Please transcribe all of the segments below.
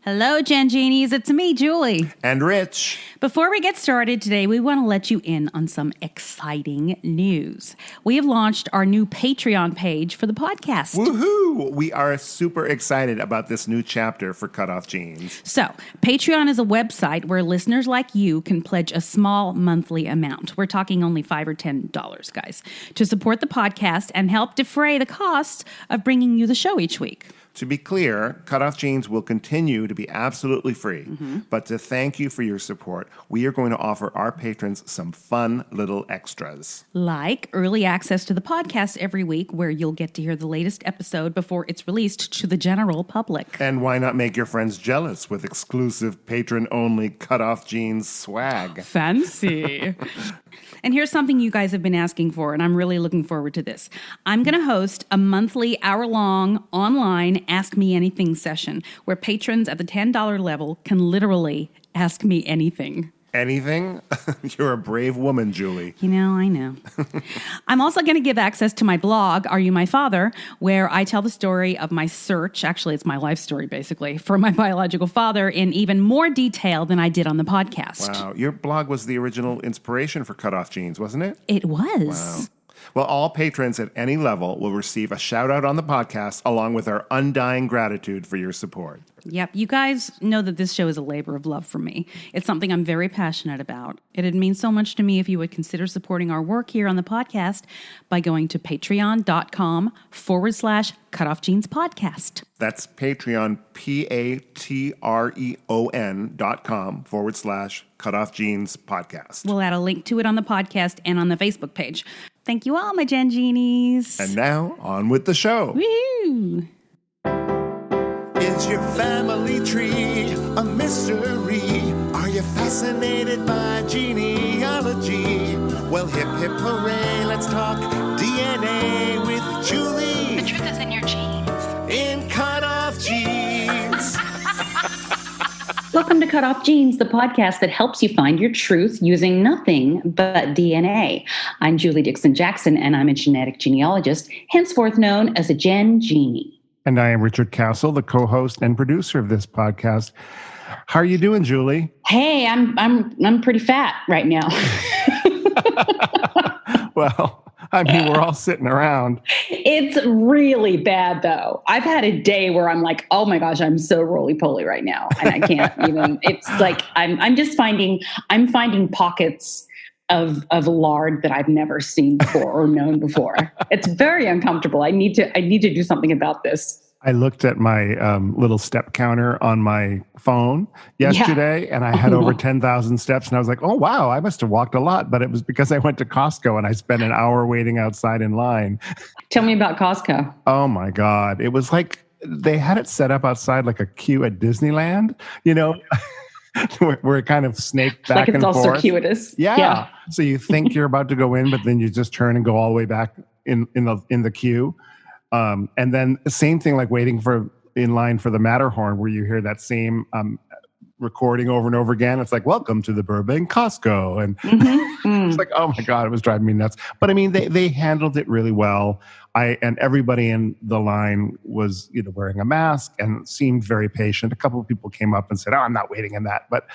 Hello, Gen Genies. It's me, Julie. And Rich. Before we get started today, we want to let you in on some exciting news. We have launched our new Patreon page for the podcast. Woohoo! We are super excited about this new chapter for CutOff Jeans. So, Patreon is a website where listeners like you can pledge a small monthly amount. We're talking only $5 or $10, guys, to support the podcast and help defray the costs of bringing you the show each week. To be clear, CutOff Jeans will continue to be absolutely free. But to thank you for your support, we are going to offer our patrons some fun little extras. Like early access to the podcast every week, where you'll get to hear the latest episode before it's released to the general public. And why not make your friends jealous with exclusive patron-only CutOff Jeans swag? Fancy. And here's something you guys have been asking for, and I'm really looking forward to this. I'm going to host a monthly, hour-long, online Ask Me Anything session where patrons at the $10 level can literally ask me anything. Anything? You're a brave woman, Julie. You know, I know. I'm also going to give access to my blog, Are You My Father?, where I tell the story of my search, actually it's my life story basically, for my biological father in even more detail than I did on the podcast. Wow, your blog was the original inspiration for CutOff Jeans, wasn't it? It was. Wow. Well, all patrons at any level will receive a shout out on the podcast along with our undying gratitude for your support. Yep. You guys know that this show is a labor of love for me. It's something I'm very passionate about. It'd mean so much to me if you would consider supporting our work here on the podcast by going to patreon.com/CutOff Jeans podcast. That's Patreon, patreon.com/CutOff Jeans podcast. We'll add a link to it on the podcast and on the Facebook page. Thank you all, my Gen Genies. And now, on with the show. Woo! Is your family tree a mystery? Are you fascinated by genealogy? Well, hip, hip, hooray, let's talk DNA with Julie. The truth is in your genes. In CutOff Jeans. Welcome to CutOff Jeans, the podcast that helps you find your truth using nothing but DNA. I'm Julie Dixon Jackson, and I'm a genetic genealogist, henceforth known as a Gen Genie. And I am Richard Castle, the co-host and producer of this podcast. How are you doing, Julie? Hey, I'm pretty fat right now. Well, I mean, we're all sitting around. It's really bad, though. I've had a day where I'm like, oh my gosh, I'm so roly-poly right now, and I can't even. It's like I'm finding pockets of lard that I've never seen before or known before. It's very uncomfortable. I need to do something about this. I looked at my little step counter on my phone yesterday, and I had over 10,000 steps, and I was like, oh, wow, I must have walked a lot, but it was because I went to Costco, and I spent an hour waiting outside in line. Tell me about Costco. Oh, my God. It was like they had it set up outside like a queue at Disneyland, you know, where it kind of snaked back and forth. Like it's all circuitous. Yeah. So you think you're about to go in, but then you just turn and go all the way back in the queue. And then the same thing, like waiting in line for the Matterhorn, where you hear that same recording over and over again. It's like, welcome to the Burbank Costco. And it's like, oh my God, it was driving me nuts. But I mean, they handled it really well. And everybody in the line was, wearing a mask and seemed very patient. A couple of people came up and said, oh, I'm not waiting in that. But,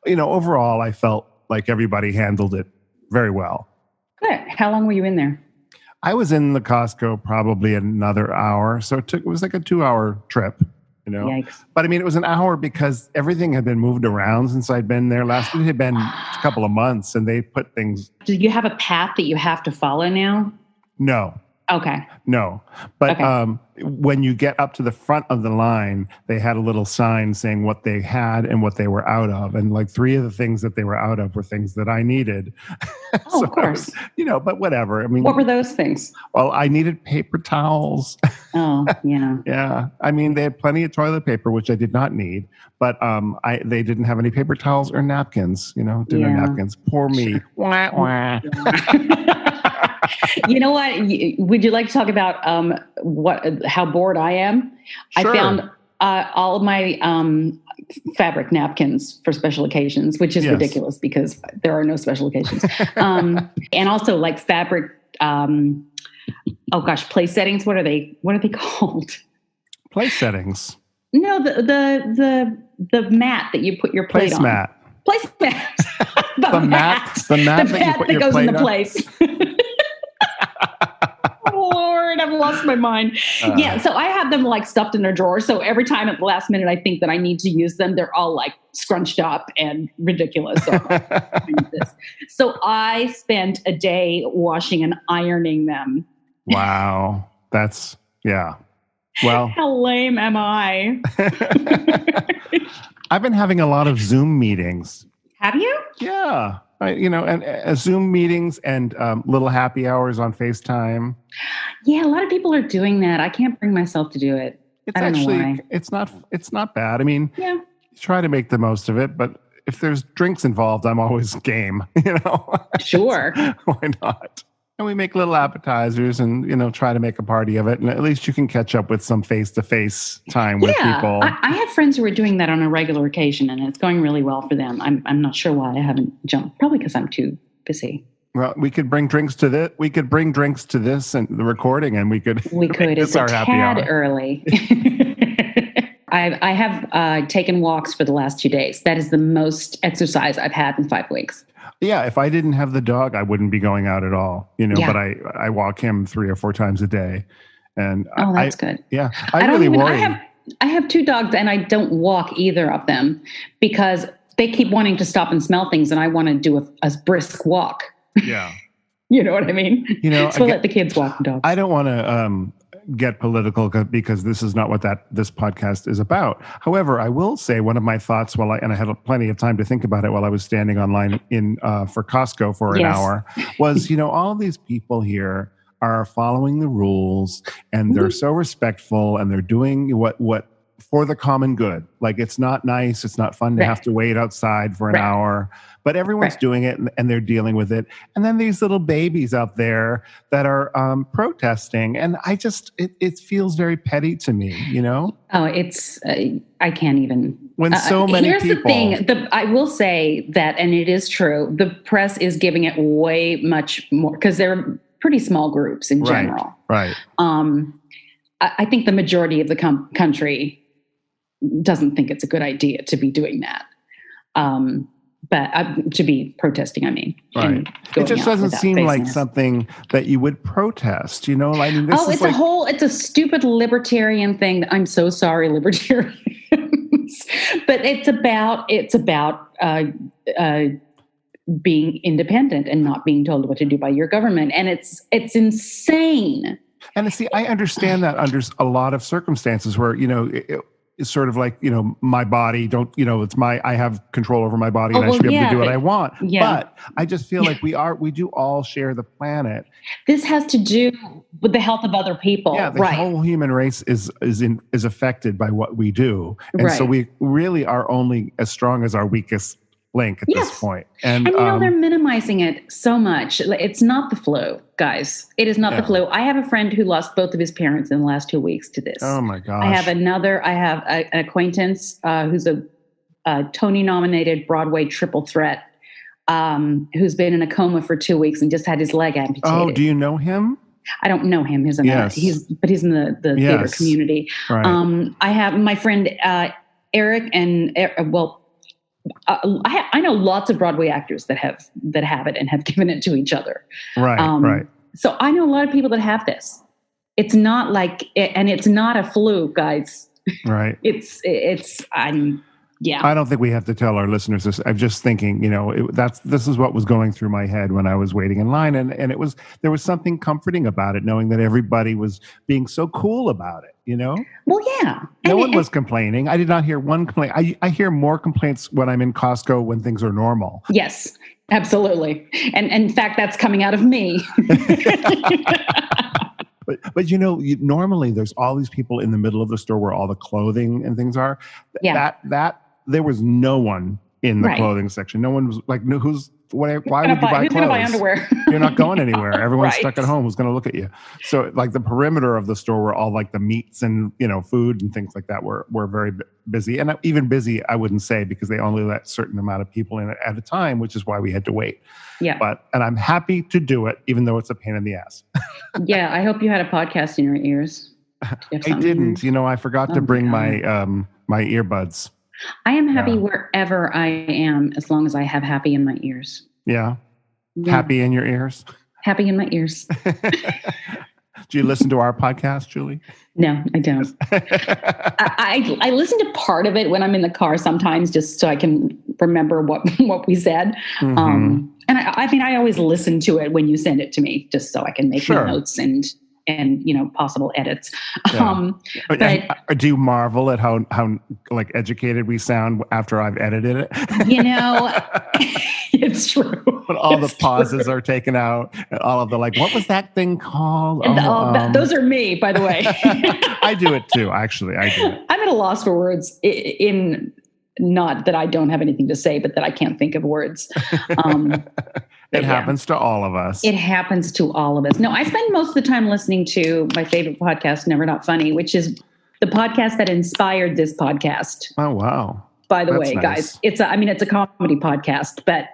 overall, I felt like everybody handled it very well. Good. How long were you in there? I was in the Costco probably another hour. So it was like a 2-hour trip, Yikes. But I mean, it was an hour because everything had been moved around since I'd been there last week. It had been a couple of months, and they put things. Do you have a path that you have to follow now? No. Okay. No. But Okay. When you get up to the front of the line, they had a little sign saying what they had and what they were out of. And like 3 of the things that they were out of were things that I needed. Oh, of course. But whatever. I mean, What were those things? Well, I needed paper towels. Oh, yeah. Yeah. I mean, they had plenty of toilet paper, which I did not need. But they didn't have any paper towels or napkins, dinner napkins. Poor me. Wah, wah. You know what? Would you like to talk about how bored I am? Sure. I found all of my fabric napkins for special occasions, which is ridiculous because there are no special occasions. And also like fabric, place settings. What are they called? Place settings. No, the the mat that you put your plate on. Placemat. Placemat. The mat that you put your goes plate into on. place. Oh, Lord, I've lost my mind. Yeah, so I have them like stuffed in a drawer. So every time at the last minute I think that I need to use them, they're all like scrunched up and ridiculous. So, so I spent a day washing and ironing them. Wow. That's, yeah. Well, How lame am I? I've been having a lot of Zoom meetings. Have you? Yeah. And Zoom meetings and little happy hours on FaceTime. Yeah, a lot of people are doing that. I can't bring myself to do it. It's I don't know why. it's not bad. I mean, Yeah. try to make the most of it, but if there's drinks involved, I'm always game, Sure. Why not? And we make little appetizers and, try to make a party of it. And at least you can catch up with some face-to-face time with people. I have friends who are doing that on a regular occasion, and it's going really well for them. I'm not sure why I haven't jumped. Probably because I'm too busy. Well, we could bring drinks to this. We could bring drinks to this and the recording, and we could. It's a tad early. I have taken walks for the last 2 days. That is the most exercise I've had in 5 weeks. Yeah, if I didn't have the dog, I wouldn't be going out at all. Yeah. But I walk him 3 or 4 times a day, and that's good. Yeah, I really worry. I have 2 dogs, and I don't walk either of them because they keep wanting to stop and smell things, and I want to do a brisk walk. Yeah. You know what I mean? So let the kids walk the dogs. I don't want to get political because this is not what this podcast is about. However, I will say one of my thoughts I had plenty of time to think about it while I was standing online for Costco for an hour was, all of these people here are following the rules and they're so respectful and they're doing what for the common good. Like, it's not nice. It's not fun to have to wait outside for an hour, but everyone's doing it and they're dealing with it. And then these little babies out there that are protesting. And I just, it feels very petty to me, Oh, it's, I can't even. When so many here's people. Here's the thing. I will say that, and it is true, the press is giving it way much more because they're pretty small groups in general. Right. I think the majority of the country doesn't think it's a good idea to be doing that. But to be protesting, I mean. Right. It just doesn't seem like something that you would protest, I mean, it's a stupid libertarian thing. I'm so sorry, libertarians. But it's about being independent and not being told what to do by your government. And it's insane. And see, I understand that under a lot of circumstances where, it's sort of like, my body I have control over my body and I should be able to do what I want. Yeah. But I just feel like we do all share the planet. This has to do with the health of other people. Yeah. The whole human race is affected by what we do. And so we really are only as strong as our weakest link at this point. And they're minimizing it so much. It's not the flu, guys. It is not the flu. I have a friend who lost both of his parents in the last 2 weeks to this. Oh my gosh. I have an acquaintance who's a Tony-nominated Broadway triple threat who's been in a coma for 2 weeks and just had his leg amputated. Oh, do you know him? I don't know him. He's in the theater community. Right. I have my friend Eric and I know lots of Broadway actors that have it and have given it to each other. Right, right. So I know a lot of people that have this. It's not and it's not a flu, guys. Right. Yeah. I don't think we have to tell our listeners this. I'm just thinking, this is what was going through my head when I was waiting in line. And there was something comforting about it, knowing that everybody was being so cool about it, Well, yeah. No one was complaining. I did not hear one complaint. I hear more complaints when I'm in Costco when things are normal. Yes, absolutely. And in fact, that's coming out of me. But normally there's all these people in the middle of the store where all the clothing and things are. Yeah. That there was no one in the clothing section. No one was like, why would you buy clothes? Who's going to buy underwear? You're not going anywhere. Everyone's stuck at home. Who's going to look at you? So like the perimeter of the store where all like the meats and, food and things like that were very busy. And even busy, I wouldn't say, because they only let a certain amount of people in at a time, which is why we had to wait. Yeah. And I'm happy to do it, even though it's a pain in the ass. Yeah. I hope you had a podcast in your ears. I didn't. I forgot to bring my earbuds. I am happy Yeah. wherever I am, as long as I have happy in my ears. Yeah. Yeah. Happy in your ears. Happy in my ears. Do you listen to our podcast, Julie? No, I don't. I listen to part of it when I'm in the car sometimes, just so I can remember what we said. Mhm. And I mean, I always listen to it when you send it to me, just so I can make Sure. notes and possible edits. Yeah. But Do you marvel at how like educated we sound after I've edited it? It's true. When all the pauses are taken out, and all of the like, what was that thing called? And those are me, by the way. I do it too. Actually, I do it. I'm at a loss for words. In not that I don't have anything to say, but that I can't think of words. It happens to all of us. It happens to all of us. No, I spend most of the time listening to my favorite podcast, Never Not Funny, which is the podcast that inspired this podcast. Oh, wow. By the That's way, nice. guys, it's a comedy podcast, but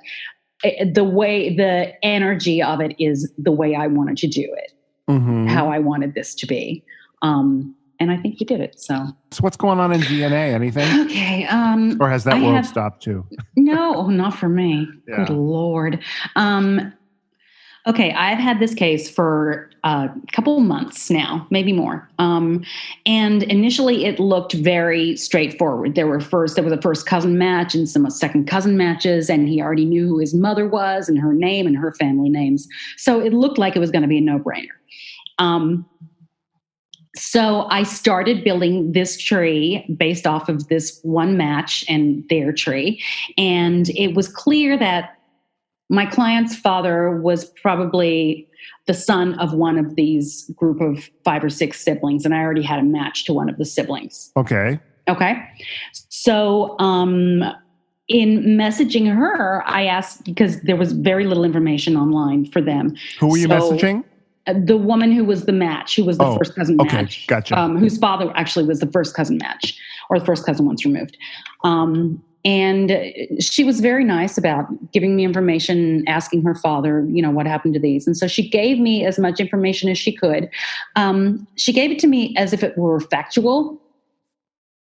the energy of it is the way I wanted to do it, Mhm. how I wanted this to be. And I think you did it. So what's going on in DNA? Anything? okay. Or has that world stopped too? No, not for me. Yeah. Good Lord. Okay, I've had this case for a couple of months now, maybe more. And initially it looked very straightforward. There was a first cousin match and some second cousin matches, and he already knew who his mother was and her name and her family names. So it looked like it was going to be a no-brainer. So I started building this tree based off of this one match and their tree. And it was clear that my client's father was probably the son of one of these group of 5 or 6 siblings. And I already had a match to one of the siblings. Okay. So in messaging her, I asked, because there was very little information online for them. Who were you messaging? The woman who was the match, who was the first cousin match. Okay, gotcha. Whose father actually was the first cousin match, or the first cousin once removed. And she was very nice about giving me information, asking her father, what happened to these. And so she gave me as much information as she could. She gave it to me as if it were factual.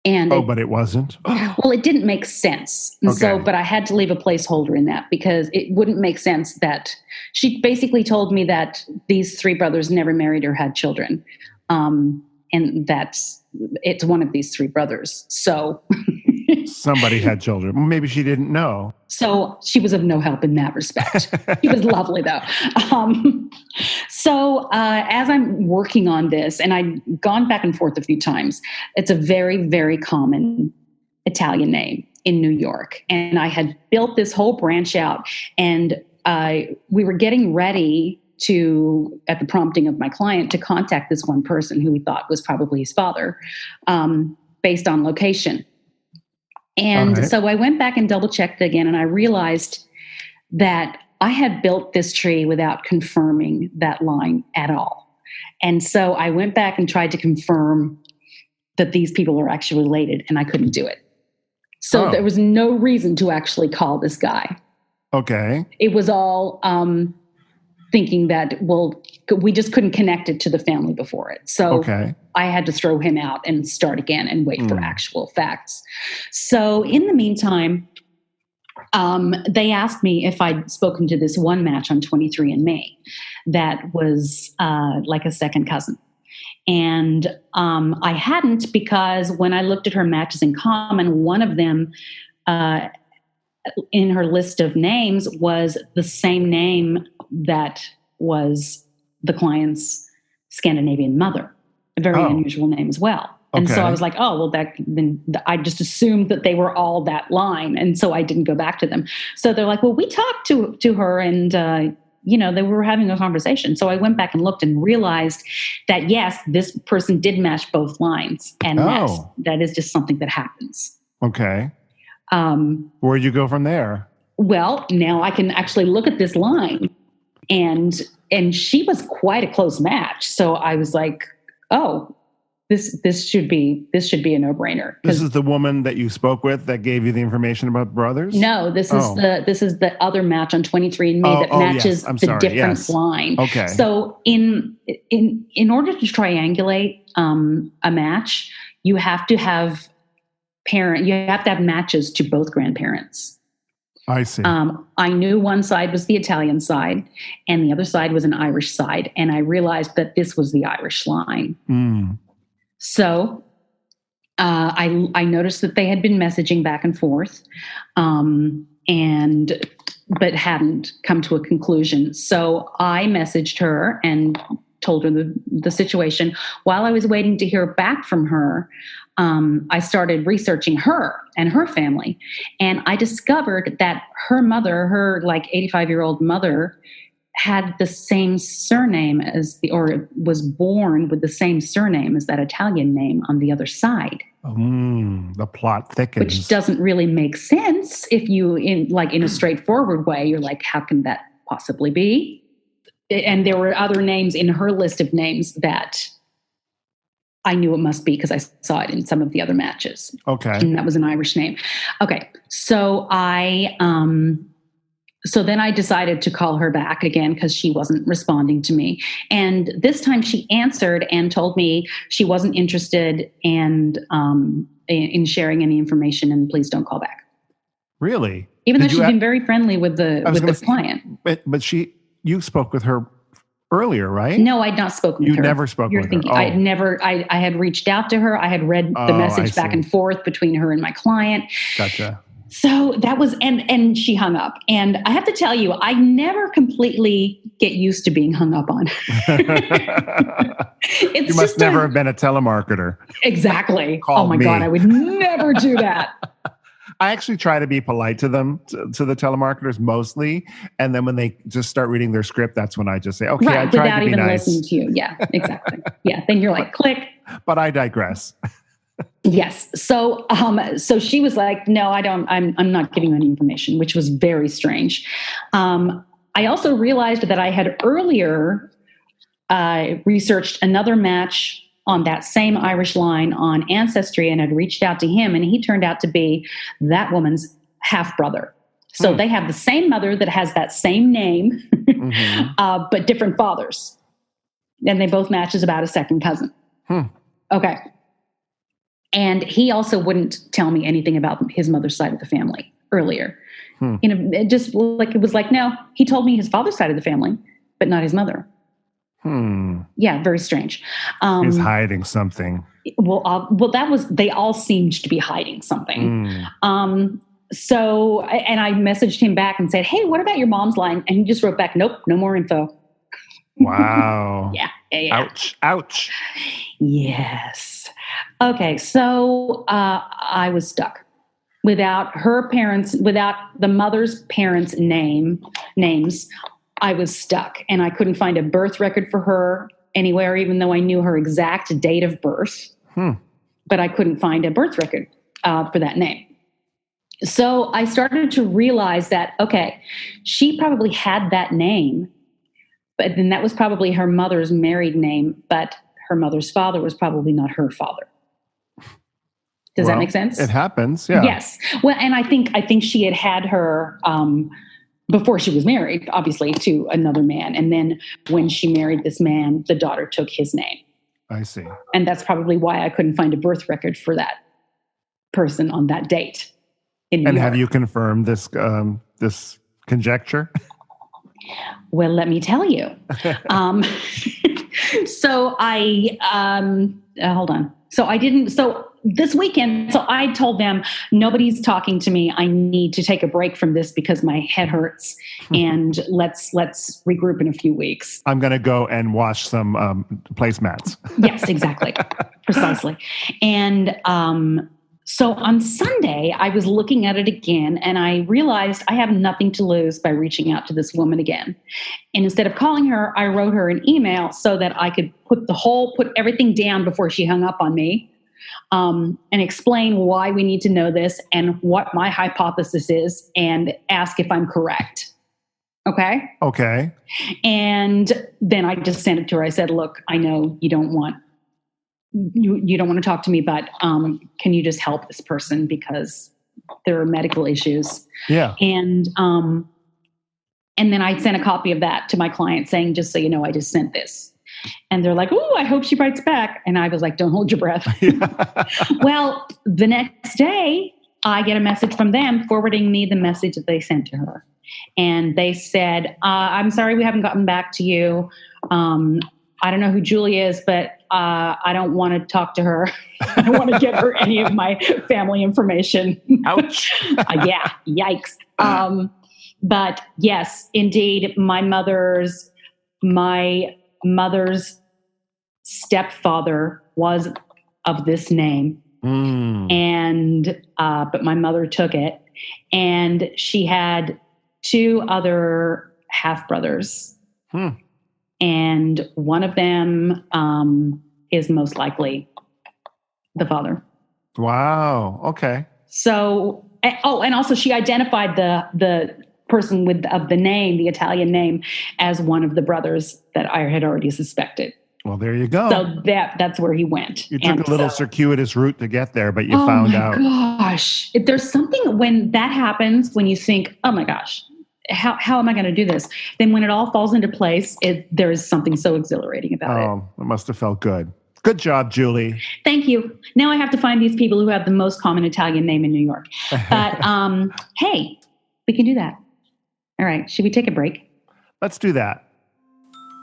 And but it wasn't? Well, it didn't make sense. And Okay. but I had to leave a placeholder in that because it wouldn't make sense that she basically told me that these 3 brothers never married or had children. And it's one of these 3 brothers. So Somebody had children. Maybe she didn't know. So she was of no help in that respect. She was lovely, though. So as I'm working on this, and I've gone back and forth a few times, it's a very, very common Italian name in New York. And I had built this whole branch out, and we were getting ready to, at the prompting of my client, to contact this one person who we thought was probably his father, based on location. And so I went back and double checked again, and I realized that I had built this tree without confirming that line at all. And so I went back and tried to confirm that these people are actually related, and I couldn't do it. So there was no reason to actually call this guy. Okay. It was all thinking that, we just couldn't connect it to the family before it. So I had to throw him out and start again and wait for actual facts. So in the meantime, they asked me if I'd spoken to this one match on 23andMe that was like a second cousin. And I hadn't, because when I looked at her matches in common, one of them in her list of names was the same name that was the client's Scandinavian mother, a very unusual name as well. And so I was like, then I just assumed that they were all that line. And so I didn't go back to them. So they're like, well, we talked to her, and, they were having a conversation. So I went back and looked and realized that, yes, this person did match both lines. And that is just something that happens. Okay. Where'd you go from there? Well, now I can actually look at this line, and she was quite a close match. So I was like, this should be a no-brainer. This is the woman that you spoke with that gave you the information about brothers? No, this is the other match on 23andMe that matches the different line. Okay. So in order to triangulate a match, you have to have parent, you have to have matches to both grandparents. I see. I knew one side was the Italian side and the other side was an Irish side. And I realized that this was the Irish line. Mm. So I noticed that they had been messaging back and forth, but hadn't come to a conclusion. So I messaged her and told her the situation. While I was waiting to hear back from her, I started researching her and her family. And I discovered that her mother, her like 85-year-old mother, had the same surname or was born with the same surname as that Italian name on the other side. The plot thickens. Which doesn't really make sense if you, in a straightforward way, you're like, how can that possibly be? And there were other names in her list of names that I knew it must be because I saw it in some of the other matches. Okay. And that was an Irish name. Okay. So so then I decided to call her back again because she wasn't responding to me. And this time she answered and told me she wasn't interested in sharing any information and please don't call back. Really? Even though she'd been very friendly with the client. But you spoke with her earlier, right? No, I'd not spoken with her. You never spoke with her? I had reached out to her. I had read the message back and forth between her and my client. Gotcha. So that was, and she hung up. And I have to tell you, I never completely get used to being hung up on. You must never have been a telemarketer. Exactly. Oh my God, I would never do that. I actually try to be polite to them, to the telemarketers mostly. And then when they just start reading their script, that's when I just say, okay, right, I tried without to be even nice. listening to you. Yeah, exactly. Yeah. Then you're like, click. But I digress. Yes. So she was like, no, I'm not giving you any information, which was very strange. I also realized that I had earlier researched another match on that same Irish line on Ancestry and had reached out to him, and he turned out to be that woman's half-brother. So they have the same mother that has that same name, but different fathers. And they both match as about a second cousin. Okay. And he also wouldn't tell me anything about his mother's side of the family earlier. You know, it was like, no, he told me his father's side of the family, but not his mother. Yeah, very strange. He's hiding something. Well, they all seemed to be hiding something. So I messaged him back and said, hey, what about your mom's line? And he just wrote back, nope, no more info. Wow. Yeah. Ouch. Yes. Okay. So I was stuck without the mother's parents' names. I was stuck and I couldn't find a birth record for her anywhere, even though I knew her exact date of birth, but I couldn't find a birth record for that name. So I started to realize that, okay, she probably had that name, but then that was probably her mother's married name, but her mother's father was probably not her father. Does that make sense? It happens. Yeah. Yes. Well, and I think she had her, before she was married, obviously, to another man. And then when she married this man, the daughter took his name. I see. And that's probably why I couldn't find a birth record for that person on that date in New York. Have you confirmed this this conjecture? Well, let me tell you. So hold on. So this weekend, so I told them, nobody's talking to me. I need to take a break from this because my head hurts, and let's regroup in a few weeks. I'm going to go and wash some placemats. Yes, exactly. Precisely. And so on Sunday, I was looking at it again, and I realized I have nothing to lose by reaching out to this woman again. And instead of calling her, I wrote her an email so that I could put everything down before she hung up on me, and explain why we need to know this and what my hypothesis is, and ask if I'm correct. Okay? Okay. And then I just sent it to her. I said, look, I know you don't want to talk to me, but can you just help this person because there are medical issues? Yeah. And then I sent a copy of that to my client saying, just so you know, I just sent this. And they're like, "Oh, I hope she writes back." And I was like, "Don't hold your breath." Well, the next day, I get a message from them forwarding me the message that they sent to her. And they said, "I'm sorry we haven't gotten back to you. I don't know who Julie is, but I don't want to talk to her. I don't want to give her any of my family information." Ouch. Yeah, yikes. But yes, indeed, my mother's stepfather was of this name. And but my mother took it, and she had 2 other half brothers. And one of them is most likely the father. Wow. Okay. So, and also she identified the person of the name, the Italian name, as one of the brothers that I had already suspected. Well, there you go. So that's where he went. You took a little circuitous route to get there, but you found out. Oh my gosh. If there's something when that happens, when you think, "Oh my gosh, how am I going to do this?" Then when it all falls into place, there is something so exhilarating about it. Oh, it must have felt good. Good job, Julie. Thank you. Now I have to find these people who have the most common Italian name in New York. But hey, we can do that. All right. Should we take a break? Let's do that.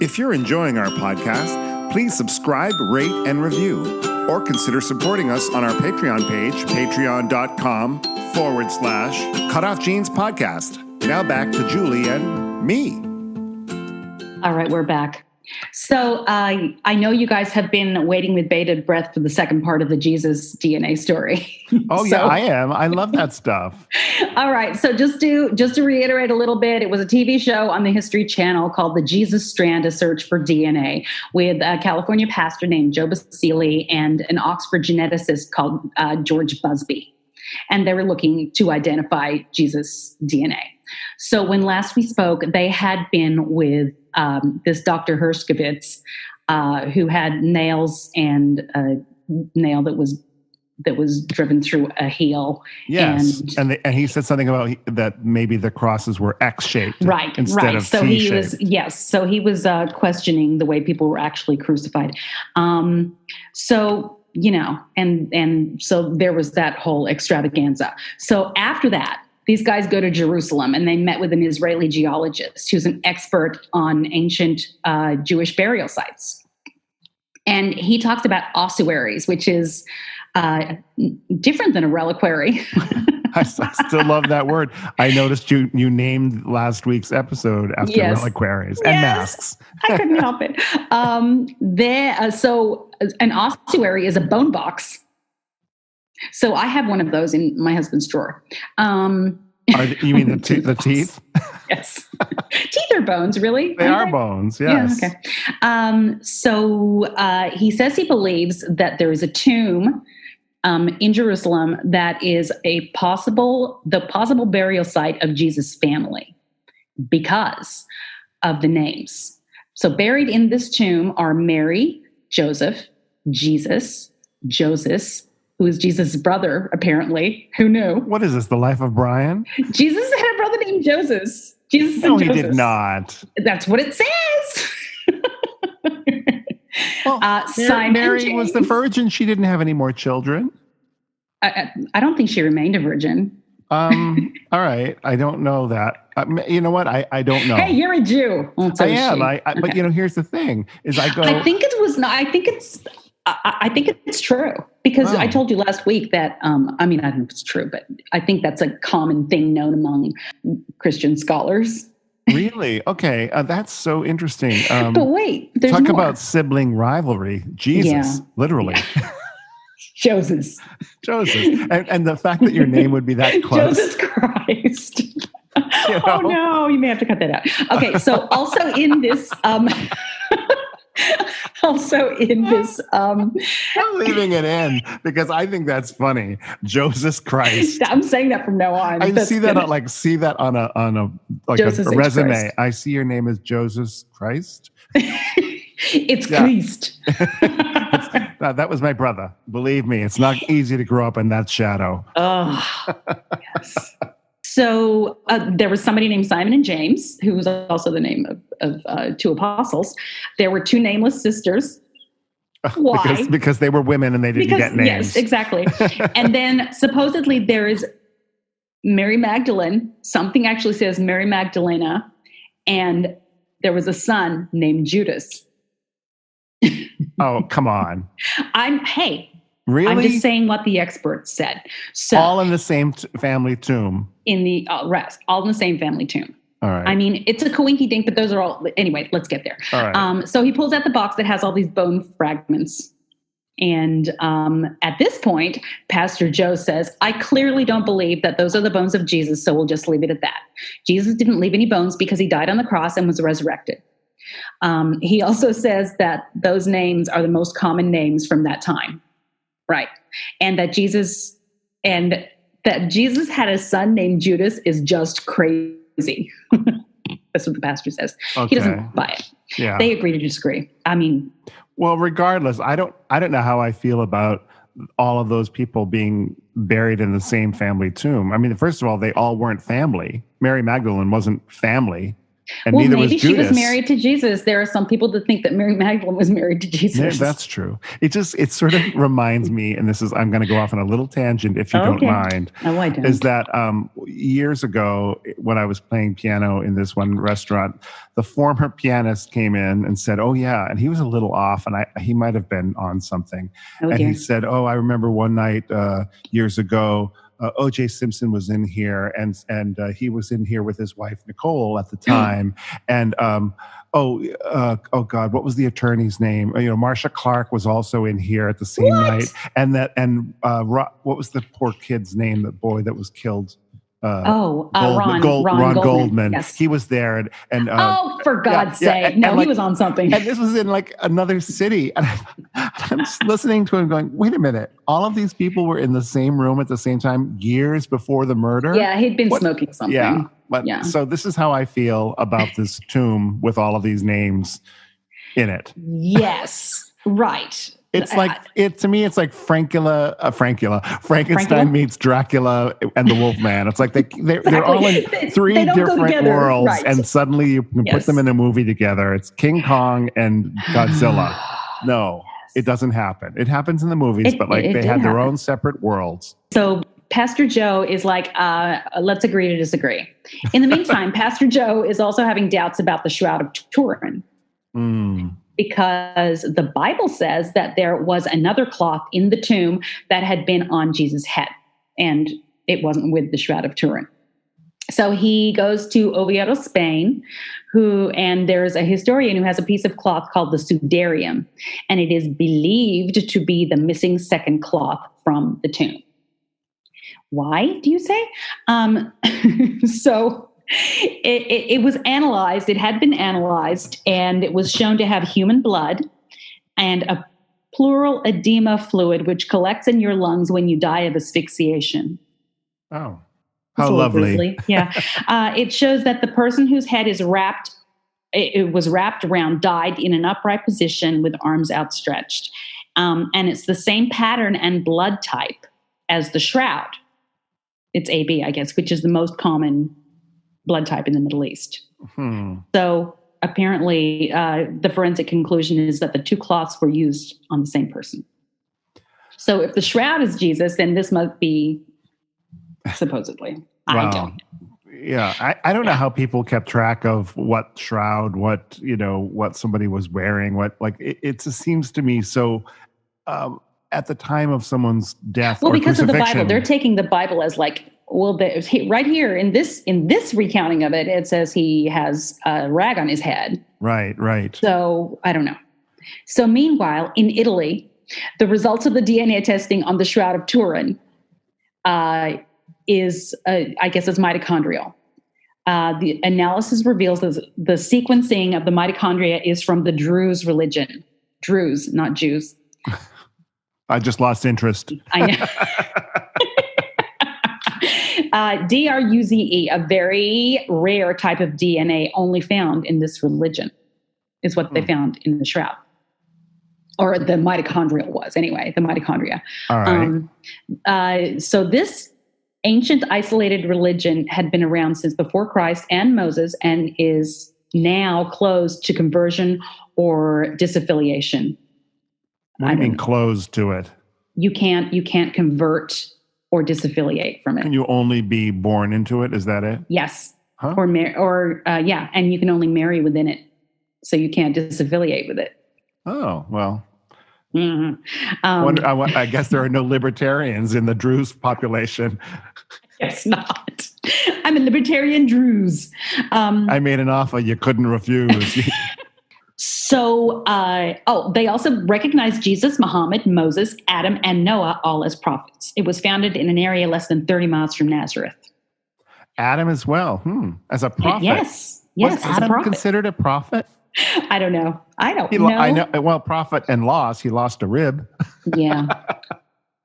If you're enjoying our podcast, please subscribe, rate, and review. Or consider supporting us on our Patreon page, patreon.com/CutOff Jeans Podcast. Now back to Julie and me. All right, we're back. So I know you guys have been waiting with bated breath for the second part of the Jesus DNA story. Oh, yeah, I am. I love that stuff. All right. So just to reiterate a little bit, it was a TV show on the History Channel called The Jesus Strand, A Search for DNA, with a California pastor named Joe Basile and an Oxford geneticist called George Busby. And they were looking to identify Jesus' DNA. So when last we spoke, they had been with this Dr. Hershkovitz, who had nails and a nail that was driven through a heel. Yes, and he said something about that maybe the crosses were X-shaped, right? Instead of so T-shaped. he was questioning the way people were actually crucified. So and so there was that whole extravaganza. So after that, these guys go to Jerusalem and they met with an Israeli geologist who's an expert on ancient Jewish burial sites. And he talks about ossuaries, which is different than a reliquary. I still love that word. I noticed you named last week's episode after reliquaries and masks. I couldn't help it. So an ossuary is a bone box. So I have one of those in my husband's drawer. You mean the teeth? Yes. Teeth are bones, really? They are bones, yes. Yeah, okay. So he says he believes that there is a tomb in Jerusalem that is the possible burial site of Jesus' family because of the names. So buried in this tomb are Mary, Joseph, Jesus, Joseph, who is Jesus' brother, apparently. Who knew? What is this, the life of Brian? Jesus had a brother named Joseph. Jesus No, and he Joseph. did not. That's what it says. Well, Mary was the virgin. She didn't have any more children. I don't think she remained a virgin. All right. I don't know that. You know what? I don't know. Hey, you're a Jew. But here's the thing: is I think it was not. I think it's true because I told you last week that. I don't know if it's true, but I think that's a common thing known among Christian scholars. Really? Okay. That's so interesting. But wait, there's talk more. About sibling rivalry. Jesus, literally. Joseph. And the fact that your name would be that close. Jesus Christ. Oh no, you may have to cut that out. Okay, so also in this I'm leaving it in because I think that's funny. Joseph Christ. I'm saying that from now on. See that on a resume. Christ. I see your name is Joseph Christ. It's Christ. That was my brother. Believe me, it's not easy to grow up in that shadow. Oh, yes. So there was somebody named Simon and James, who was also the name of two apostles. There were two nameless sisters. Why? Because they were women and they didn't get names. Yes, exactly. And then supposedly there is Mary Magdalene. Something actually says Mary Magdalena. And there was a son named Judas. Oh, come on. Really? I'm just saying what the experts said. So all in the same family tomb. In the rest, all in the same family tomb. All right. I mean, it's a coinky dink, but those are all. Anyway, let's get there. All right. So he pulls out the box that has all these bone fragments. And at this point, Pastor Joe says, I clearly don't believe that those are the bones of Jesus, so we'll just leave it at that. Jesus didn't leave any bones because he died on the cross and was resurrected. He also says that those names are the most common names from that time. Right. And that Jesus had a son named Judas is just crazy. That's what the pastor says. Okay. He doesn't buy it. Yeah. They agree to disagree. I mean, well, regardless, I don't know how I feel about all of those people being buried in the same family tomb. I mean, first of all, they all weren't family. Mary Magdalene wasn't family. And neither was Judas. Maybe she was married to Jesus. There are some people that think that Mary Magdalene was married to Jesus. Yeah, that's true. It sort of reminds me, and I'm going to go off on a little tangent if you don't mind. No, I don't. Is that years ago when I was playing piano in this one restaurant, the former pianist came in and said, "Oh yeah," and he was a little off, and he might have been on something. And he said, "Oh, I remember one night years ago." O.J. Simpson was in here, and he was in here with his wife Nicole at the time, and oh God, what was the attorney's name? Marsha Clark was also in here at the same night, and what was the poor kid's name? The boy that was killed. Ron Goldman. Yes. He was there, and for God's sake, he was on something. And this was in like another city, and I'm just listening to him, going, "Wait a minute! All of these people were in the same room at the same time, years before the murder." Yeah, he'd been smoking something. Yeah, so this is how I feel about this tomb with all of these names in it. Yes, right. It's to me, it's like Frankenstein meets Dracula and the Wolfman. It's like they're all in three different worlds, right. And suddenly you can put them in a movie together. It's King Kong and Godzilla. No, it doesn't happen. It happens in the movies, but they had their own separate worlds. So Pastor Joe is like, let's agree to disagree. In the meantime, Pastor Joe is also having doubts about the Shroud of Turin. Because the Bible says that there was another cloth in the tomb that had been on Jesus' head, and it wasn't with the Shroud of Turin. So he goes to Oviedo, Spain, and there's a historian who has a piece of cloth called the Sudarium, and it is believed to be the missing second cloth from the tomb. Why, do you say? So it was analyzed. It had been analyzed, and it was shown to have human blood and a pleural edema fluid, which collects in your lungs when you die of asphyxiation. Oh, how lovely! Yeah, it shows that the person whose head is wrapped, it was wrapped around, died in an upright position with arms outstretched, and it's the same pattern and blood type as the shroud. It's AB, I guess, which is the most common blood type in the Middle East. So apparently the forensic conclusion is that the two cloths were used on the same person. So if the shroud is Jesus, then this must be supposedly. Wow. I don't. Yeah. I don't know how people kept track of what shroud, what somebody was wearing, it just seems to me so at the time of someone's death. Well, because of the Bible, they're taking the Bible as like, well, right here in this recounting of it, it says he has a rag on his head. Right. So I don't know. So meanwhile, in Italy, the results of the DNA testing on the Shroud of Turin is mitochondrial. The analysis reveals that the sequencing of the mitochondria is from the Druze religion. Druze, not Jews. I just lost interest. I know. DRUZE, a very rare type of DNA only found in this religion, is what they found in the shroud. Or the mitochondrial was, anyway, the mitochondria. All right. So this ancient isolated religion had been around since before Christ and Moses and is now closed to conversion or disaffiliation. What do you mean closed to it? You can't convert or disaffiliate from it. Can you only be born into it? Is that it? Yes. Huh? And you can only marry within it. So you can't disaffiliate with it. Oh, well. Mm-hmm. I guess there are no libertarians in the Druze population. Guess not. I'm a libertarian Druze. I made an offer you couldn't refuse. So, they also recognized Jesus, Muhammad, Moses, Adam, and Noah all as prophets. It was founded in an area less than 30 miles from Nazareth. Adam as well, as a prophet. Yes, was Adam considered a prophet? I don't know. I know. I know. Well, prophet and loss. He lost a rib. Yeah.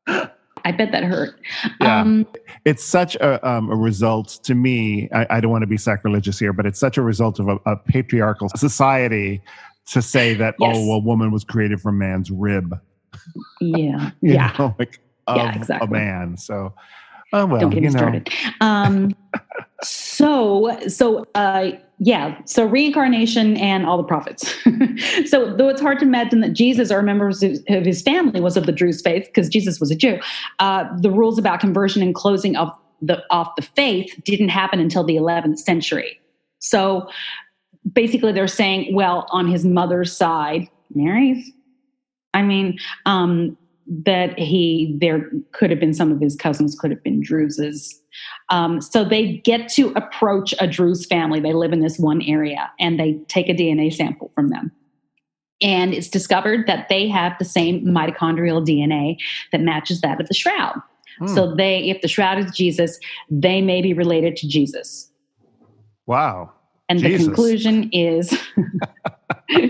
I bet that hurt. Yeah. It's such a result to me. I don't want to be sacrilegious here, but it's such a result of a patriarchal society to say that, yes, a woman was created from man's rib. Yeah. Exactly. A man. So, don't get me started. So reincarnation and all the prophets. So though it's hard to imagine that Jesus or members of his family was of the Druze faith, because Jesus was a Jew, the rules about conversion and closing off the faith didn't happen until the 11th century. So basically they're saying, well, on his mother's side, that there could have been some of his cousins could have been Druzes. So they get to approach a Druze family. They live in this one area and they take a DNA sample from them. And it's discovered that they have the same mitochondrial DNA that matches that of the shroud. So if the shroud is Jesus, they may be related to Jesus. Wow. And Jesus. The conclusion is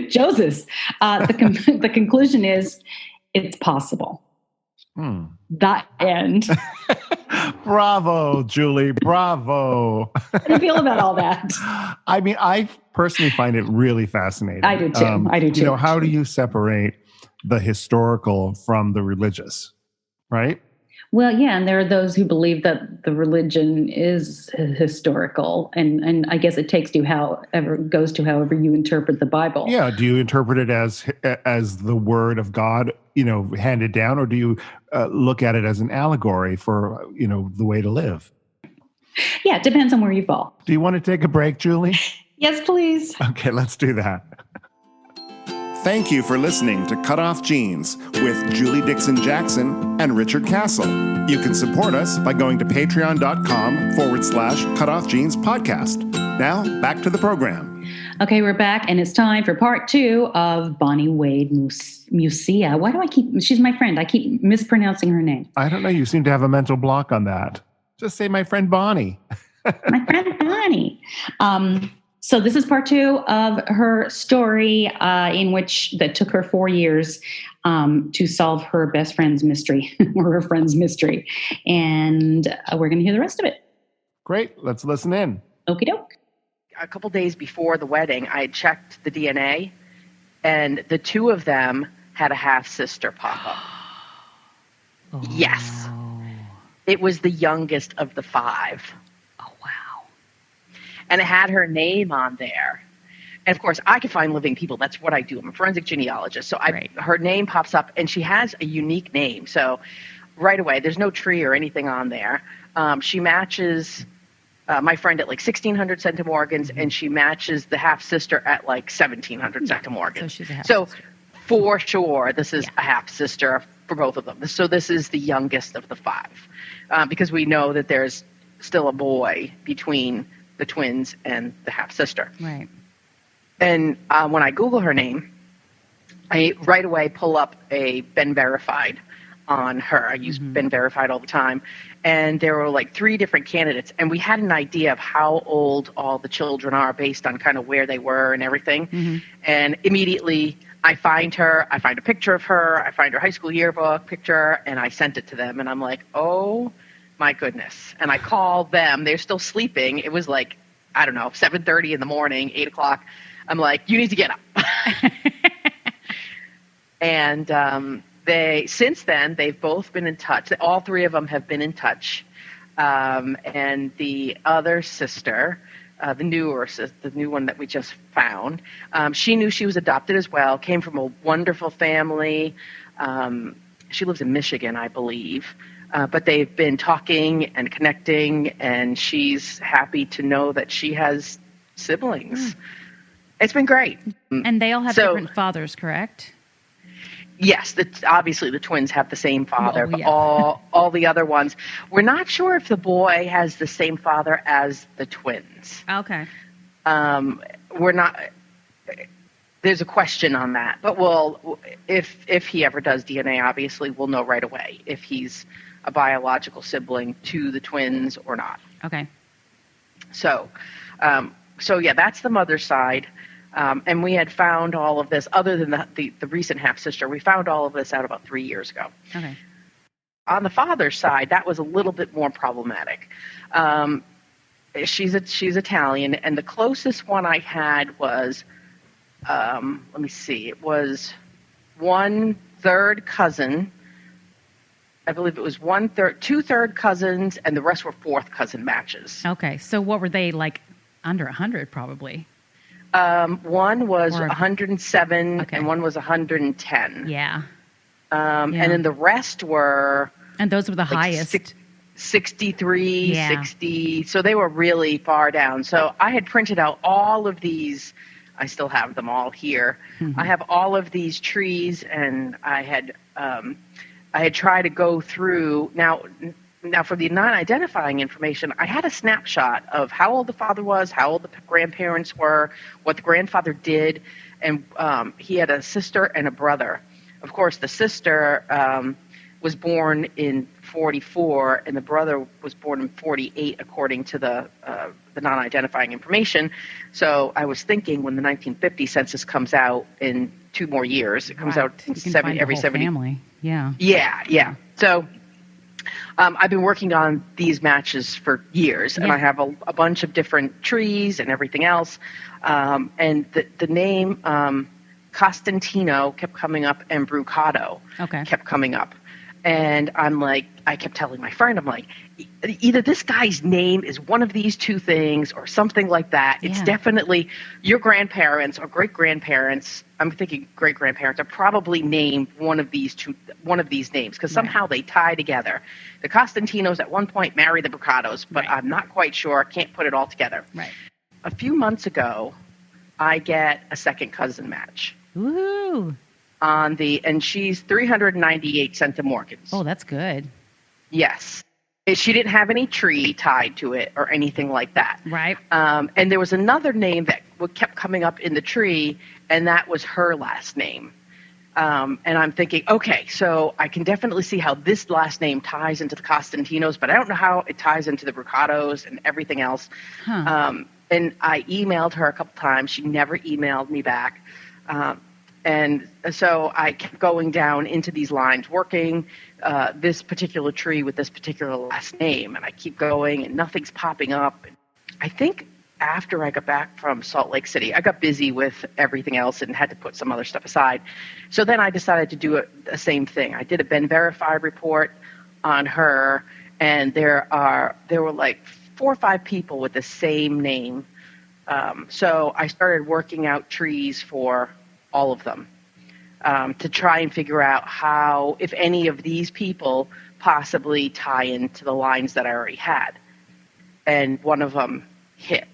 Joseph. The conclusion is it's possible. The end. Bravo, Julie. Bravo. How do you feel about all that? I mean, I personally find it really fascinating. I do too. How do you separate the historical from the religious, right? Well, yeah, and there are those who believe that the religion is historical, and I guess it goes to however you interpret the Bible. Yeah, do you interpret it as the word of God, handed down, or do you look at it as an allegory for the way to live? Yeah, it depends on where you fall. Do you want to take a break, Julie? Yes, please. Okay, let's do that. Thank you for listening to Cut Off Genes with Julie Dixon Jackson and Richard Castle. You can support us by going to patreon.com/Cut Off Genes podcast. Now, back to the program. Okay, we're back, and it's time for part 2 of Bonnie Wade Mucia. She's my friend. I keep mispronouncing her name. I don't know. You seem to have a mental block on that. Just say my friend Bonnie. My friend Bonnie. So this is part 2 of her story, that took her 4 years to solve her best friend's mystery or her friend's mystery. And we're going to hear the rest of it. Great. Let's listen in. Okie doke. A couple days before the wedding, I had checked the DNA, and the 2 of them had a half-sister pop up. Oh. Yes. It was the youngest of the 5. And it had her name on there. And of course, I can find living people. That's what I do. I'm a forensic genealogist. So her name pops up, and she has a unique name. So right away, there's no tree or anything on there. She matches my friend at like 1,600 centimorgans, and she matches the half-sister at like 1,700 centimorgans. So she's a half-sister. So for sure, this is a half-sister for both of them. So this is the youngest of the 5, because we know that there's still a boy between the twins and the half-sister. Right. And when I Google her name, I right away pull up a Ben Verified on her. I use Ben Verified all the time. And there were like 3 different candidates. And we had an idea of how old all the children are based on kind of where they were and everything. Mm-hmm. And immediately I find her, I find a picture of her, I find her high school yearbook picture, and I sent it to them. And I'm like, oh, my goodness. And I called them. They're still sleeping. It was like, I don't know, 7:30 in the morning, 8 o'clock. I'm like, you need to get up. And since then, they've both been in touch. All 3 of them have been in touch. And the other sister, the new one that we just found, she knew she was adopted as well, came from a wonderful family. She lives in Michigan, I believe. But they've been talking and connecting, and she's happy to know that she has siblings. It's been great. And they all have different fathers, correct? Yes, obviously the twins have the same father, yeah. but all the other ones, we're not sure if the boy has the same father as the twins. Okay. We're not. There's a question on that, but if he ever does DNA, obviously we'll know right away if he's a biological sibling to the twins or not. Okay. So yeah, that's the mother's side. And we had found all of this, other than the recent half-sister, we found all of this out about 3 years ago. Okay. On the father's side, that was a little bit more problematic. She's Italian, and the closest one I had was, let me see, it was 1/3 cousin. I believe it was 2/3 cousins, and the rest were fourth cousin matches. Okay. So what were they, like, under 100 probably? One was 107, okay. and one was 110. Yeah. And then the rest were... And those were the like highest. 63, 60. So they were really far down. So I had printed out all of these. I still have them all here. Mm-hmm. I have all of these trees, and I had tried to go through. Now for the non-identifying information, I had a snapshot of how old the father was, how old the grandparents were, what the grandfather did, and he had a sister and a brother. Of course, the sister was born in 44, and the brother was born in 48, according to the non-identifying information. So I was thinking, when the 1950 census comes out in 2 more years, it comes out in every 70. Family. Yeah. Yeah. So I've been working on these matches for years, and I have a bunch of different trees and everything else. And the name Costantino kept coming up, and Brucato kept coming up. And I kept telling my friend, I'm like, either this guy's name is one of these two things or something like that. It's definitely your grandparents or great-grandparents. I'm thinking great-grandparents are probably named one of these names, because somehow they tie together. The Costantinos at one point married the Brucatos, but I'm not quite sure. Can't put it all together. Right. A few months ago, I get a second cousin match. Woohoo! And she's 398 centimorgans. Oh, that's good. Yes. She didn't have any tree tied to it or anything like that. Right. And there was another name that kept coming up in the tree, and that was her last name. And I'm thinking, okay, so I can definitely see how this last name ties into the Costantinos, but I don't know how it ties into the Brucatos and everything else. Huh. And I emailed her a couple times. She never emailed me back. And so I kept going down into these lines, working this particular tree with this particular last name, and I keep going, and nothing's popping up. I think after I got back from Salt Lake City, I got busy with everything else and had to put some other stuff aside. So then I decided to do the same thing. I did a Ben Verified report on her, and there were like 4 or 5 people with the same name. So I started working out trees for all of them, to try and figure out how, if any of these people possibly tie into the lines that I already had. And one of them hit,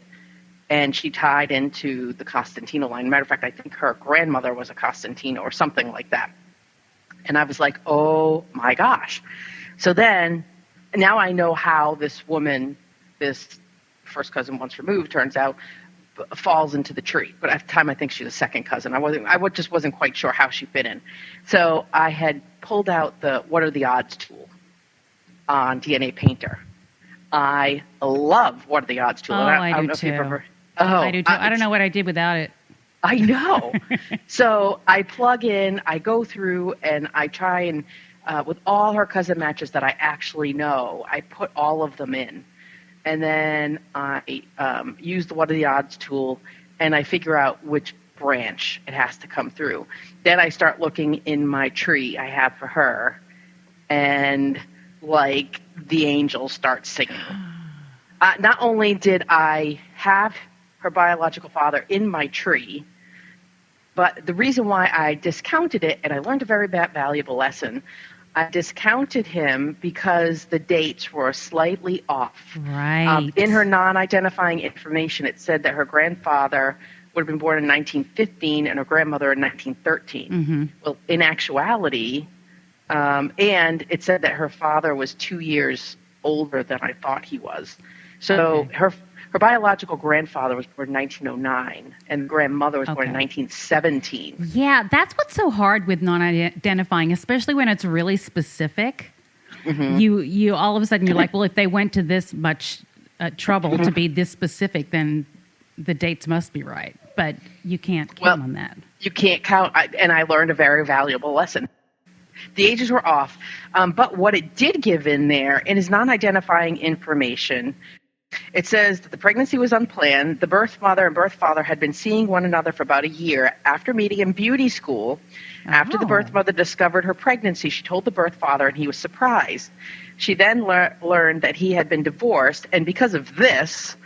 and she tied into the Costantino line. Matter of fact, I think her grandmother was a Costantino or something like that. And I was like, oh my gosh. So then, now I know how this woman, this first cousin once removed, turns out, falls into the tree. But at the time, I think she's a second cousin. I just wasn't quite sure how she fit in. So I had pulled out the what are the odds tool on DNA Painter. I love what are the odds tool. Oh, I do too. I do too. I don't know what I did without it. I know. So I plug in, I go through, and I try and, with all her cousin matches that I actually know, I put all of them in. And then I use the what are the odds tool, and I figure out which branch it has to come through. Then I start looking in my tree I have for her, and like the angels start singing. Not only did I have her biological father in my tree, but the reason why I discounted it, and I learned a very valuable lesson, I discounted him because the dates were slightly off. Right. In her non-identifying information, it said that her grandfather would have been born in 1915 and her grandmother in 1913. Mm-hmm. Well, in actuality, and it said that her father was 2 years older than I thought he was. So Okay. her biological grandfather was born in 1909, and the grandmother was born in Okay. 1917. Yeah, that's what's so hard with non-identifying, especially when it's really specific. Mm-hmm. You all of a sudden you're like, well, if they went to this much trouble to be this specific, then the dates must be right. But you can't count on that. You can't count, and I learned a very valuable lesson. The ages were off, but what it did give in there in his non-identifying information, it says that the pregnancy was unplanned. The birth mother and birth father had been seeing one another for about a year. After meeting in beauty school, after the birth mother discovered her pregnancy, she told the birth father, and he was surprised. She then learned that he had been divorced, and because of this,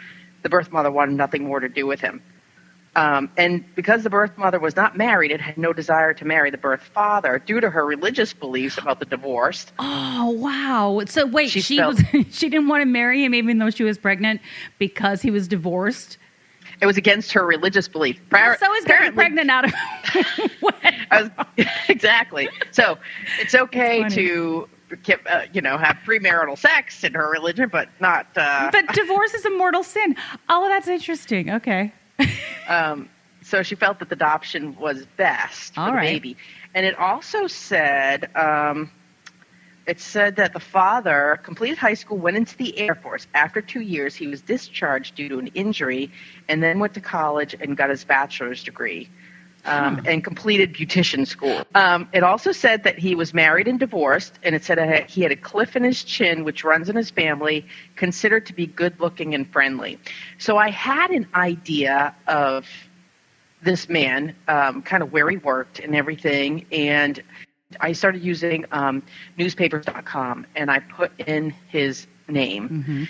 the birth mother wanted nothing more to do with him. And because the birth mother was not married and had no desire to marry the birth father due to her religious beliefs about the divorce. Oh, wow. So wait, she didn't want to marry him even though she was pregnant because he was divorced? It was against her religious belief. So is getting pregnant out of Exactly. So it's okay to have premarital sex in her religion, but not... But divorce is a mortal sin. Oh, that's interesting. Okay. So she felt that the adoption was best for the baby. And it also said, that the father completed high school, went into the Air Force. After 2 years, he was discharged due to an injury, and then went to college and got his bachelor's degree, and completed beautician school. It also said that he was married and divorced, and it said he had a cliff in his chin, which runs in his family, considered to be good-looking and friendly. So I had an idea of this man, kind of where he worked and everything, and I started using newspapers.com, and I put in his name,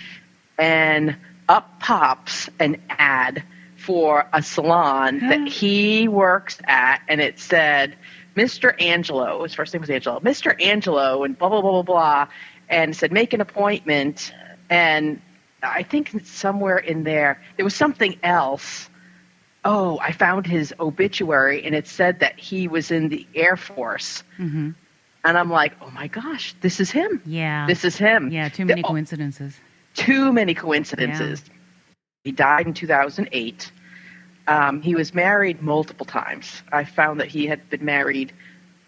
and up pops an ad for a salon that he works at, and it said, Mr. Angelo, his first name was Angelo, Mr. Angelo, and blah, blah, blah, blah, blah, and said, make an appointment, and I think somewhere in there was something else. Oh, I found his obituary, and it said that he was in the Air Force. Mm-hmm. And I'm like, oh, my gosh, this is him. Yeah. This is him. Yeah, too many coincidences. Too many coincidences. Yeah. He died in 2008. He was married multiple times. I found that he had been married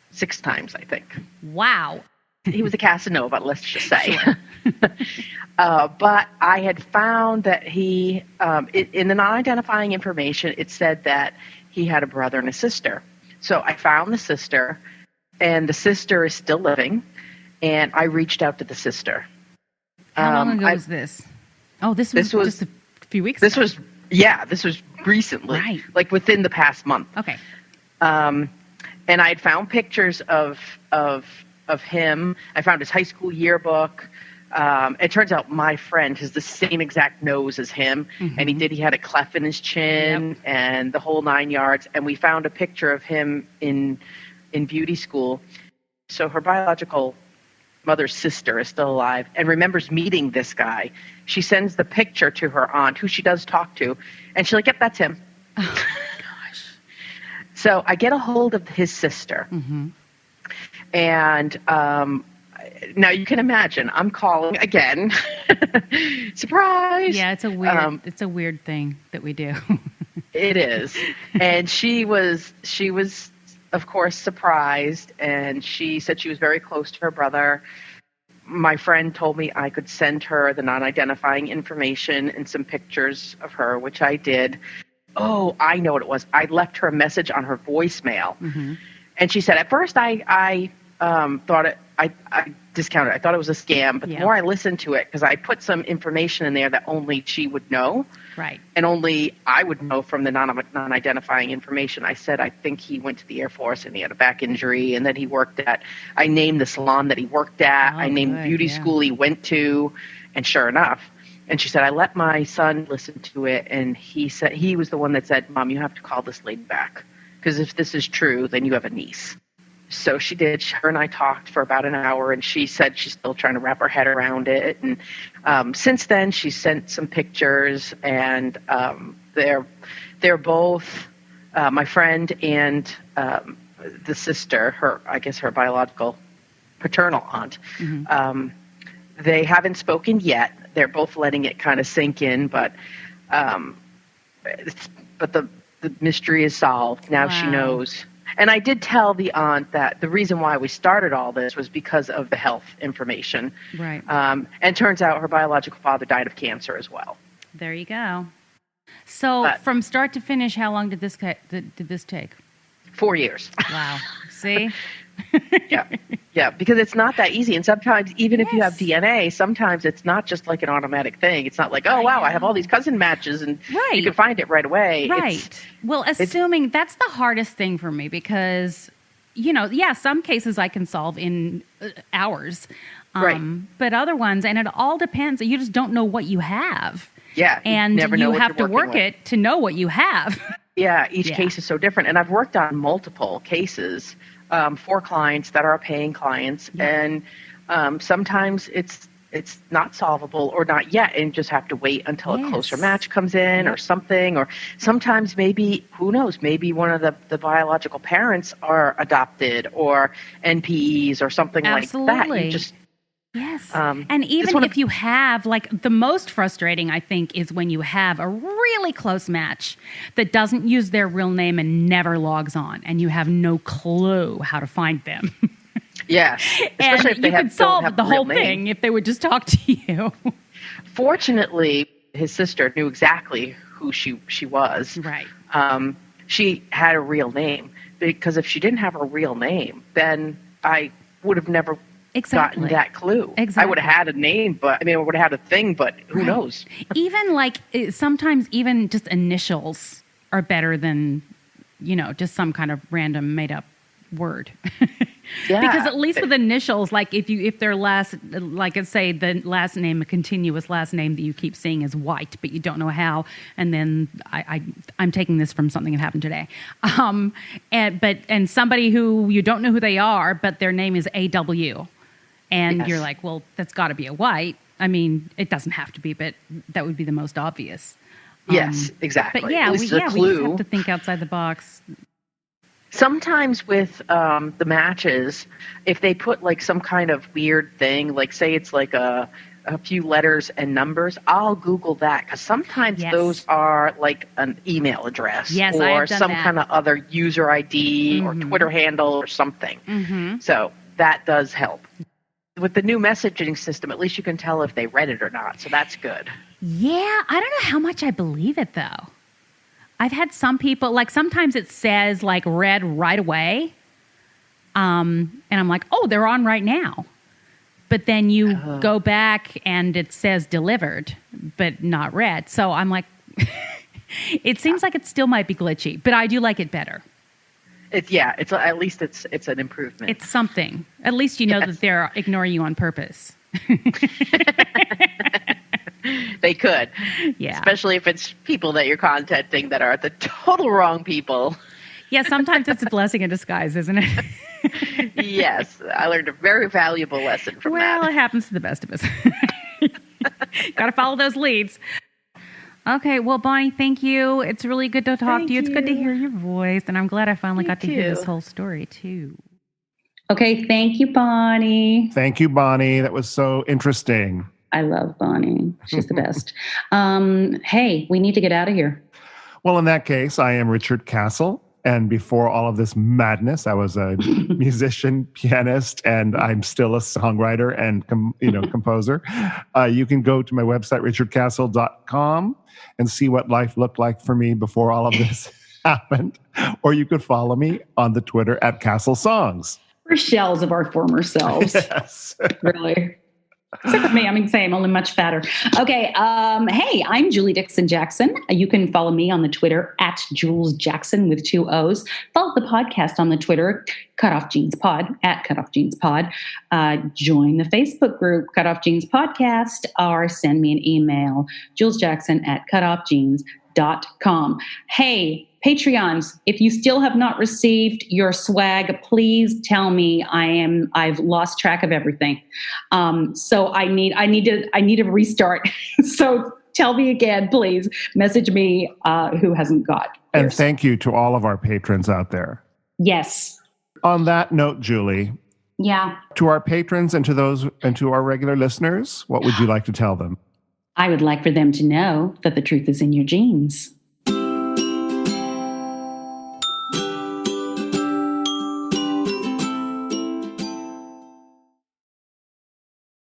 6 times, I think. Wow. He was a Casanova, let's just say. Sure. But I had found that he, in the non-identifying information, it said that he had a brother and a sister. So I found the sister, and the sister is still living, and I reached out to the sister. How long ago was this? Oh, this was just a few weeks ago. This was recently, right. Like within the past month. Okay. And I had found pictures of him. I found his high school yearbook. It turns out my friend has the same exact nose as him, and he had a cleft in his chin and the whole 9 yards. And we found a picture of him in beauty school. So her biological mother's sister is still alive and remembers meeting this guy. She sends the picture to her aunt, who she does talk to, and she's like, yep, that's him. Oh, gosh. So I get a hold of his sister. Mm-hmm. And now you can imagine, I'm calling again. Surprise! Yeah, it's a weird thing that we do. It is. And she was, of course, surprised, and she said she was very close to her brother. My friend told me I could send her the non-identifying information and some pictures of her, which I did. Oh, I know what it was. I left her a message on her voicemail. Mm-hmm. And she said, at first I thought I discounted it. I thought it was a scam, but the Yeah. more I listened to it, because I put some information in there that only she would know, Right. and only I would know from the non-identifying information. I said, I think he went to the Air Force and he had a back injury, and then I named the salon that he worked at. Oh, I named the good, beauty yeah. school he went to, and sure enough. And she said, I let my son listen to it, and he said he was the one that said, Mom, you have to call this lady back, because if this is true, then you have a niece. So she did. Her and I talked for about an hour, and she said she's still trying to wrap her head around it. And since then, she sent some pictures, and they're both my friend and the sister, her biological paternal aunt. Mm-hmm. They haven't spoken yet. They're both letting it kind of sink in, but the mystery is solved. Now she Wow. knows. And I did tell the aunt that the reason why we started all this was because of the health information. Right. And turns out her biological father died of cancer as well. There you go. So But- from start to finish, how long did this take? 4 years. Wow. See? Yeah, because it's not that easy. And sometimes, even if you have Yes. DNA, sometimes it's not just like an automatic thing. It's not like, oh, wow, I have all these cousin matches, and Right. you can find it right away. Right. Well, assuming that's the hardest thing for me because, some cases I can solve in hours. Right. But other ones, and it all depends. You just don't know what you have. Yeah, And never know you what have to you're work working with. it to know what you have. Yeah, each Yeah. case is so different. And I've worked on multiple cases for clients that are paying clients. Yeah. And sometimes it's not solvable or not yet, and just have to wait until Yes. a closer match comes in or something. Or sometimes maybe, who knows, maybe one of the biological parents are adopted or NPEs or something like that. Absolutely. You just Yes. Um, and even just wanna- if you have, like, the most frustrating, I think, is when you have a really close match that doesn't use their real name and never logs on, and you have no clue how to find them. Yeah. And Especially if they you could don't solve have the a real whole name. thing if they would just talk to you. Fortunately, his sister knew exactly who she was. Right. She had a real name, because if she didn't have a real name, then I would have never Exactly. gotten that clue. Exactly. I would have had a name, I would have had a thing, but who Right. knows? Even sometimes even just initials are better than, just some kind of random made up word. Yeah. Because at least with initials, like if their last, like let's say the last name, a continuous last name that you keep seeing is White, but you don't know how, and then I'm taking this from something that happened today, and somebody who you don't know who they are, but their name is AW, and Yes. you're like, well, that's got to be a White. I mean, it doesn't have to be, but that would be the most obvious. Yes, exactly. But yeah, At we least a just clue. have to think outside the box. Sometimes with the matches, if they put like some kind of weird thing, like say it's like a few letters and numbers, I'll Google that, because sometimes Yes. those are like an email address Yes, I or have done some that. kind of other user ID or Twitter handle or something. Mm-hmm. So that does help. With the new messaging system, at least you can tell if they read it or not. So that's good. Yeah, I don't know how much I believe it though. I've had some people, like sometimes it says like read right away. And I'm like, oh, they're on right now. But then you go back and it says delivered, but not read. So I'm like, it seems like it still might be glitchy, but I do like it better. It's at least it's an improvement. It's something. At least you know Yes. that they're ignoring you on purpose. They could. Yeah. Especially if it's people that you're contacting that are the total wrong people. Yeah, sometimes it's a blessing in disguise, isn't it? Yes, I learned a very valuable lesson from Well, that. it happens to the best of us. Got to follow those leads. Okay, well, Bonnie, thank you. It's really good to talk Thank to you. It's good to you. hear your voice, and I'm glad I finally Me got to hear this too. whole story, too. Okay, thank you, Bonnie. Thank you, Bonnie. That was so interesting. I love Bonnie. She's the best. Hey, we need to get out of here. Well, in that case, I am Richard Castle. And before all of this madness, I was a musician, pianist, and I'm still a songwriter and composer. You can go to my website, richardcastle.com, and see what life looked like for me before all of this happened. Or you could follow me on the Twitter at Castle Songs. We're shells of our former selves. Yes. Really. Except for me, I'm insane. I'm only much fatter. Okay. Hey, I'm Julie Dixon Jackson. You can follow me on the Twitter at Jules Jackson with 2 O's. Follow the podcast on the Twitter, CutOff Jeans Pod, at CutOff Jeans Pod. Join the Facebook group, CutOff Jeans Podcast, or send me an email, julesjackson at cutoffjeans.com. Hey, Patreons, if you still have not received your swag, please tell me. I've lost track of everything. So I need to restart. So tell me again, please. Message me who hasn't got theirs. And thank you to all of our patrons out there. Yes. On that note, Julie, Yeah. to our patrons and to our regular listeners, what would you like to tell them? I would like for them to know that the truth is in your jeans.